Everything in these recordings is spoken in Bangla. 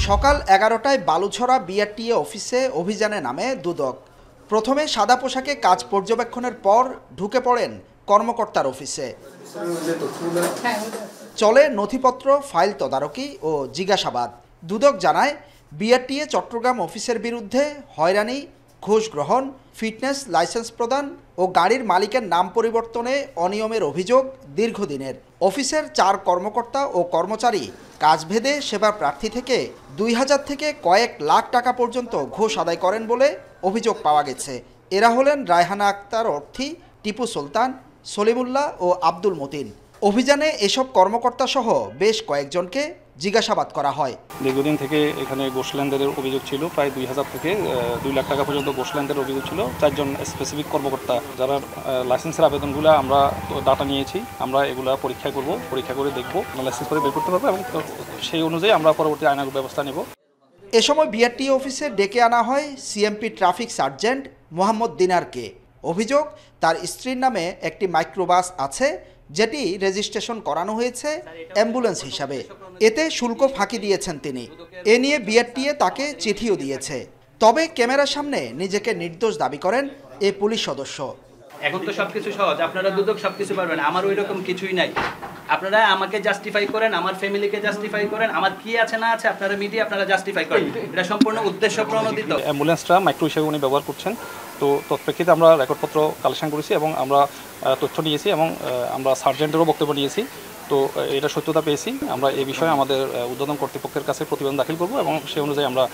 সকাল 11টায় বালুছড়া বিআরটিএ অফিসে অভিযানে নামে দুদক। প্রথমে সাদা পোশাকে কাজ পর্যবেক্ষণের পর ঢুকে পড়েন কর্মকর্তার অফিসে। চলে নথিপত্র, ফাইল তদারকি ও জিজ্ঞাসাবাদ। দুদক জানায়, বিআরটিএ চট্টগ্রাম অফিসের বিরুদ্ধে হয়রানি, ঘুষ গ্রহণ, ফিটনেস লাইসেন্স প্রদান ও গাড়ির মালিকের নাম পরিবর্তনে অনিয়মের অভিযোগ দীর্ঘদিনের। অফিসের 4 কর্মকর্তা ও কর্মচারী কাজভেদে সেবা প্রার্থী থেকে 2000 থেকে কয়েক লাখ টাকা পর্যন্ত ঘুষ আদায় করেন বলে অভিযোগ পাওয়া গেছে। এরা হলেন রায়হানা আক্তার অর্থী, টিপু সুলতান, সলিমুল্লাহ ও আব্দুল মতিন। অভিযানে এসব কর্মকর্তা সহ বেশ কয়েকজনকে জিজ্ঞাসাবাদ করা হয়। দীর্ঘদিন থেকে এখানে ঘুষ লেনদেনের অভিযোগ ছিল, প্রায় 2000 থেকে 2 লাখ টাকা পর্যন্ত ঘুষ লেনদেনের অভিযোগ ছিল। 4 জন স্পেসিফিক কর্মকর্তা যারা লাইসেন্সের আবেদনগুলো আমরা ডাটা নিয়েছি, আমরা এগুলা পরীক্ষা করে দেখব, লাইসেন্স করে বের করতে পারবো এবং সেই অনুযায়ী আমরা পরবর্তী আইনানুগ ব্যবস্থা নেব। এ সময় বিআরটিএ অফিসে ডেকে আনা হয় সিএমপি ট্রাফিক সার্জেন্ট মোহাম্মদ দিনারকে। অভিযোগ, তার স্ত্রীর নামে একটি মাইক্রোবাস আছে, যেটি রেজিস্ট্রেশন করানো হয়েছে অ্যাম্বুলেন্স হিসাবে। এতে শুল্ক ফাঁকি দিয়েছেন তিনি। এ নিয়ে বিআরটিএ তাকে চিঠিও দিয়েছে। তবে ক্যামেরার সামনে নিজেকে নির্দোষ দাবি করেন এ পুলিশ সদস্য। এখন তো সবকিছু সহজ, আপনারা দুদক সবকিছু পারবেন, আমার ওই রকম কিছুই নাই। আপনারা আমাকে জাস্টিফাই করেন, আমার ফ্যামিলিকে জাস্টিফাই করেন, আমার কি আছে না আছে আপনারা মিডিয়া আপনারা জাস্টিফাই করেন। এটা সম্পূর্ণ উদ্দেশ্য প্রণোদিত। অ্যাম্বুলেন্সটা মাইক্রো হিসেবে উনি ব্যবহার করছেন। তো তৎপ্রেক্ষিতে আমরা রেকর্ডপত্র কালেকশন করেছি এবং আমরা তথ্য নিয়েছি এবং আমরা সার্জেন্টেরও বক্তব্য নিয়েছি। তো এটা সত্যতা পেয়েছি। আমরা এই বিষয়ে আমাদের ঊর্ধ্বতন কর্তৃপক্ষের কাছে প্রতিবেদন দাখিল করব এবং সেই অনুযায়ী আমরা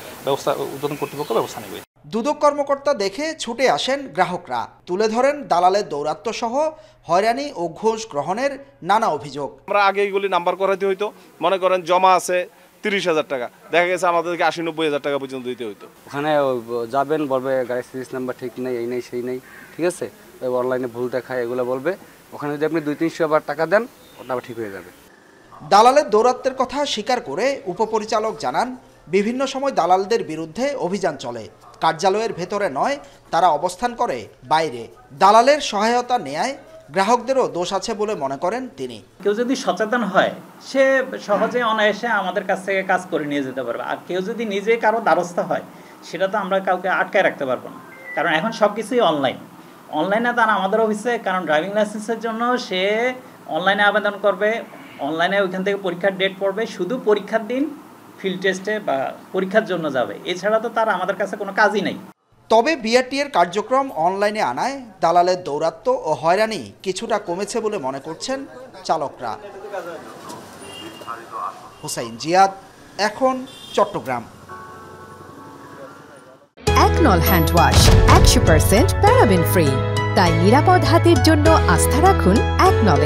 ঊর্ধ্বতন কর্তৃপক্ষ ব্যবস্থা নেবে। দুদক কর্মকর্তা দেখে ছুটে আসেন গ্রাহকরা। তুলে ধরেন দালালের দৌরাত্ম্য সহ হয়রানি ও ঘুষ গ্রহণের নানা অভিযোগ। আমরা আগে এগুলি নাম্বার করাতে হইতো, মনে করেন জমা আছে 30,000 টাকা, দেখা গেছে আমাদেরকে 80-90,000 টাকা পর্যন্ত দিতে হইতো। ওখানে যাবেন, বলবে গাড়ির সিরিজ নাম্বার ঠিক নেই, এই নেই সেই নেই, ঠিক আছে, অনলাইনে ভুল দেখায়, এগুলো বলবে। ওখানে যদি আপনি 200-300 আবার টাকা দেন, ওটা আবার ঠিক হয়ে যাবে। দালালের দৌরাত্ম্যের কথা স্বীকার করে উপপরিচালক জানান, বিভিন্ন সময় দালালদের বিরুদ্ধে অভিযান চলে। কার্যালয়ের ভেতরে নয়, তারা অবস্থান করে বাইরে। দালালের সহায়তা নেয় গ্রাহকদেরও দোষ আছে বলে মনে করেন তিনি। কেউ যদি সচেতন হয়, সে সহজে অনায়াসে আমাদের কাছ থেকে কাজ করে নিয়ে যেতে পারবে। আর কেউ যদি নিজে কারো দ্বারস্থ হয়, সেটা তো আমরা কাউকে আটকায় রাখতে পারবো না, কারণ এখন সব কিছুই অনলাইনে তারা আমাদের অফিসে, কারণ ড্রাইভিং লাইসেন্সের জন্য সে অনলাইনে আবেদন করবে, অনলাইনে ওইখান থেকে পরীক্ষার ডেট পড়বে, শুধু পরীক্ষার দিন ফিল্ড টেস্টে বা পরীক্ষার জন্য যাবে, এছাড়া তো তার আমাদের কাছে কোনো কাজই নেই। তবে বিআরটিএর কার্যক্রম অনলাইনে আনায় দালালের দৌরাত্ম্য ও হয়রানি কিছুটা কমেছে বলে মনে করছেন চালকরা। হুসাইন জিয়াদ, এখন চট্টগ্রাম। একনল হ্যান্ড ওয়াশ 100% প্যারাবেন ফ্রি, তাই নিরাপদ হাতের জন্য আস্থা রাখুন একনলে।